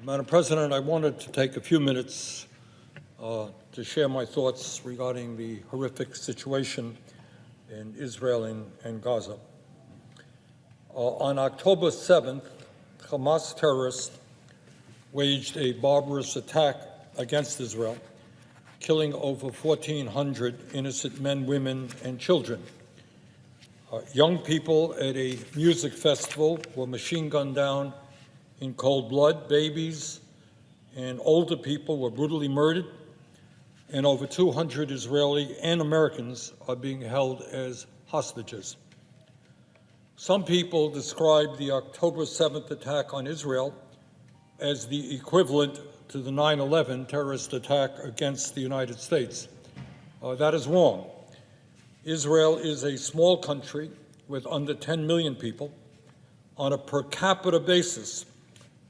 Madam President, I wanted to take a few minutes to share my thoughts regarding the horrific situation in Israel and Gaza. On October 7th, Hamas terrorists waged a barbarous attack against Israel, killing over 1,400 innocent men, women, and children. Young people at a music festival were machine gunned down in cold blood. Babies and older people were brutally murdered, and over 200 Israeli and Americans are being held as hostages. Some people describe the October 7th attack on Israel as the equivalent to the 9/11 terrorist attack against the United States. That is wrong. Israel is a small country with under 10 million people. On a per capita basis,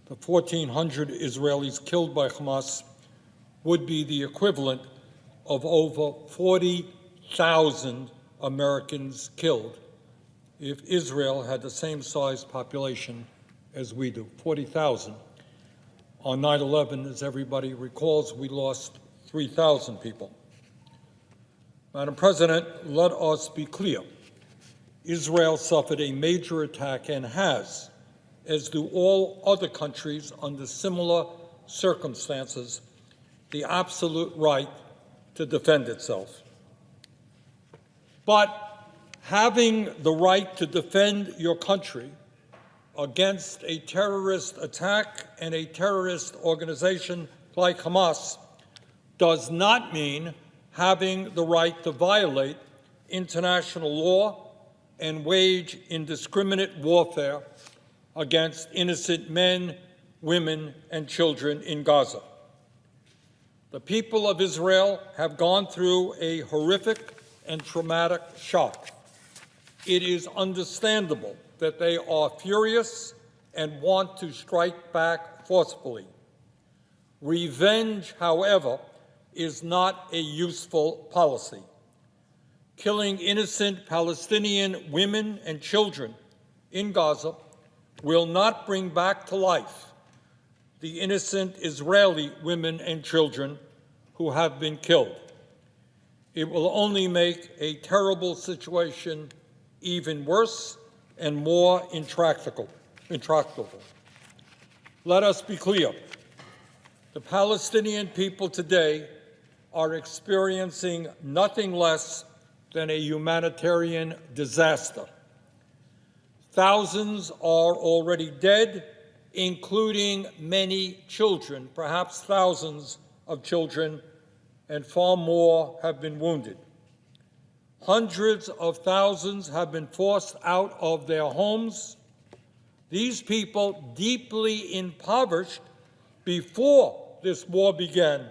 the 1,400 Israelis killed by Hamas would be the equivalent of over 40,000 Americans killed if Israel had the same size population as we do, 40,000. On 9/11, as everybody recalls, we lost 3,000 people. Madam President, let us be clear. Israel suffered a major attack and has, as do all other countries under similar circumstances, the absolute right to defend itself. But having the right to defend your country against a terrorist attack and a terrorist organization like Hamas does not mean having the right to violate international law and wage indiscriminate warfare against innocent men, women, and children in Gaza. The people of Israel have gone through a horrific and traumatic shock. It is understandable that they are furious and want to strike back forcefully. Revenge, however, is not a useful policy. Killing innocent Palestinian women and children in Gaza will not bring back to life the innocent Israeli women and children who have been killed. It will only make a terrible situation even worse and more intractable. Let us be clear. The Palestinian people today are experiencing nothing less than a humanitarian disaster. Thousands are already dead, including many children, perhaps thousands of children, and far more have been wounded. Hundreds of thousands have been forced out of their homes. These people, deeply impoverished before this war began,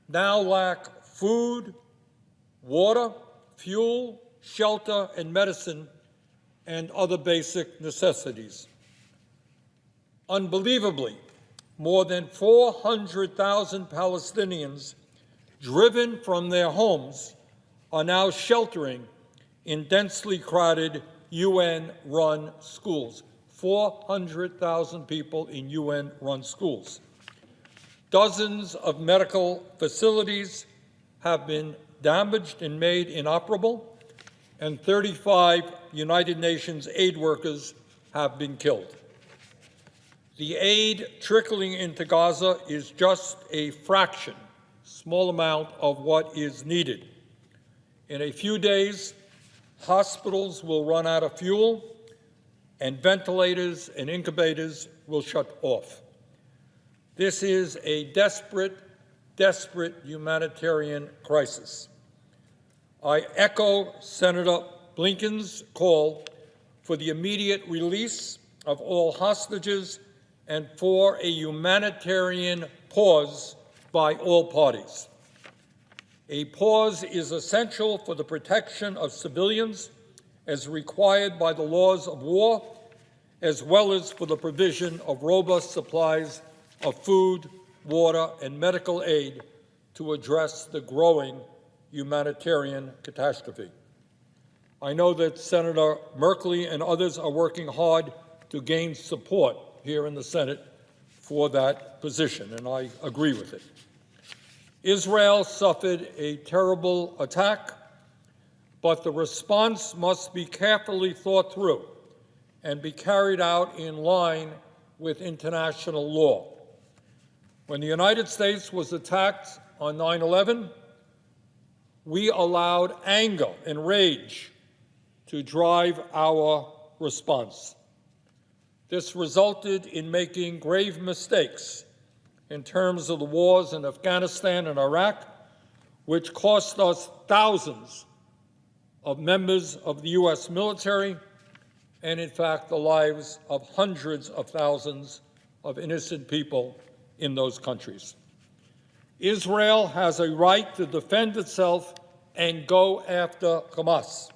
now lack food, water, fuel, shelter, and medicine, and other basic necessities. Unbelievably, more than 400,000 Palestinians driven from their homes are now sheltering in densely crowded UN-run schools. 400,000 people in UN-run schools. Dozens of medical facilities have been damaged and made inoperable, and 35 United Nations aid workers have been killed. The aid trickling into Gaza is just a fraction, small amount of what is needed. In a few days, hospitals will run out of fuel, and ventilators and incubators will shut off. This is a desperate, desperate humanitarian crisis. I echo Senator Blinken's call for the immediate release of all hostages and for a humanitarian pause by all parties. A pause is essential for the protection of civilians as required by the laws of war, as well as for the provision of robust supplies of food, water, and medical aid to address the growing humanitarian catastrophe. I know that Senator Merkley and others are working hard to gain support here in the Senate for that position, and I agree with it. Israel suffered a terrible attack, but the response must be carefully thought through and be carried out in line with international law. When the United States was attacked on 9/11, we allowed anger and rage to drive our response. This resulted in making grave mistakes in terms of the wars in Afghanistan and Iraq, which cost us thousands of members of the U.S. military and, in fact, the lives of hundreds of thousands of innocent people in those countries. Israel has a right to defend itself and go after Hamas.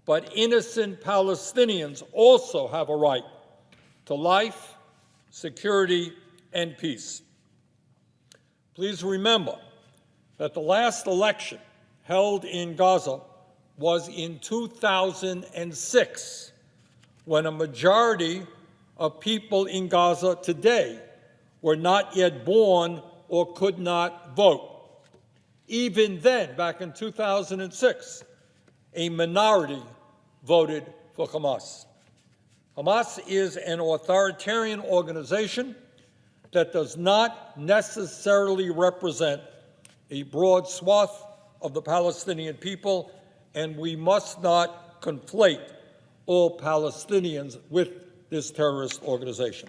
But innocent Palestinians also have a right to life, security, and peace. Please remember that the last election held in Gaza was in 2006, when a majority of people in Gaza today were not yet born or could not vote. Even then, back in 2006, a minority voted for Hamas. Hamas is an authoritarian organization that does not necessarily represent a broad swath of the Palestinian people, and we must not conflate all Palestinians with this terrorist organization.